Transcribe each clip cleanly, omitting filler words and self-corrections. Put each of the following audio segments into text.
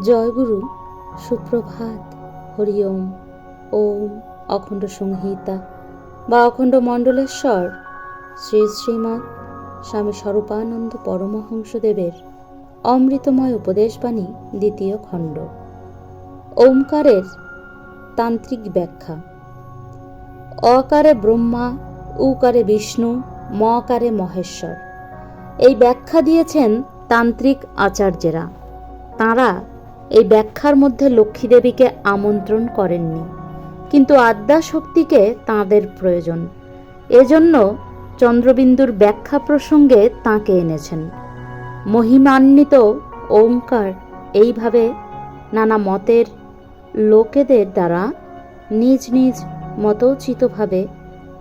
জয়গুরু, সুপ্রভাত, হরি ওম। ওম অখণ্ড সংহিতা বা অখণ্ড মণ্ডলেশ্বর শ্রী শ্রীমৎ স্বামী স্বরূপানন্দ পরমহংসদেবের অমৃতময় উপদেশবাণী দ্বিতীয় খণ্ড। ওমকারের তান্ত্রিক ব্যাখ্যা। অকারে ব্রহ্মা, উকারে বিষ্ণু, মকারে মহেশ্বর, এই ব্যাখ্যা দিয়েছেন তান্ত্রিক আচার্যেরা। তাঁরা এই ব্যাখ্যার মধ্যে লক্ষ্মীদেবীকে আমন্ত্রণ করেননি, কিন্তু আদ্যাশক্তিকে তাঁদের প্রয়োজন। এজন্য চন্দ্রবিন্দুর ব্যাখ্যা প্রসঙ্গে তাঁকে এনেছেন। মহিমান্বিত ওঙ্কার এইভাবে নানা মতের লোকেদের দ্বারা নিজ নিজ মতোচিতভাবে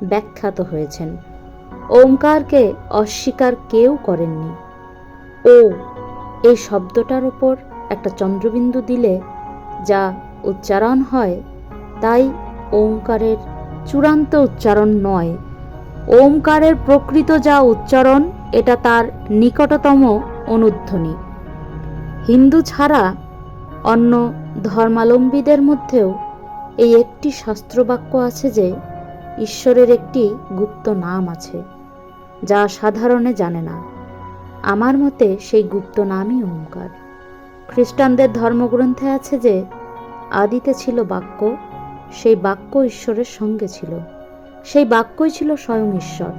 ব্যাখ্যাত হয়েছেন। ওঙ্কারকে অস্বীকার কেউ করেননি। ও এই শব্দটার ওপর একটা চন্দ্রবিন্দু দিলে যা উচ্চারণ হয় তাই ওঙ্কারের চূড়ান্ত উচ্চারণ নয়। ওঙ্কারের প্রকৃত যা উচ্চারণ, এটা তার নিকটতম অনুধ্বনি। হিন্দু ছাড়া অন্য ধর্মাবলম্বীদের মধ্যেও এই একটি শাস্ত্রবাক্য আছে যে ঈশ্বরের একটি গুপ্ত নাম আছে, যা সাধারণে জানে না। আমার মতে সেই গুপ্ত নামই ওঙ্কার। খ্রিস্টানদের ধর্মগ্রন্থে আছে যে আদিতে ছিল বাক্য, সেই বাক্য ঈশ্বরের সঙ্গে ছিল, সেই বাক্যই ছিল স্বয়ং ঈশ্বর।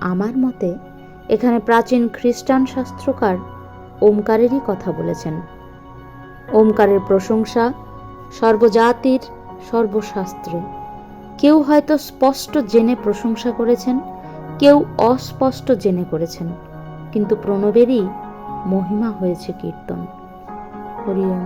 আমার মতে এখানে প্রাচীন খ্রিস্টান শাস্ত্রকার ওমকারেরই কথা বলেছেন। ওমকারের প্রশংসা সর্বজাতির সর্বশাস্ত্রে। কেউ হয়তো স্পষ্ট জেনে প্রশংসা করেছেন, কেউ অস্পষ্ট জেনে করেছেন, কিন্তু প্রণবেরই মহিমা হয়েছে কীর্তন। হরি ওম।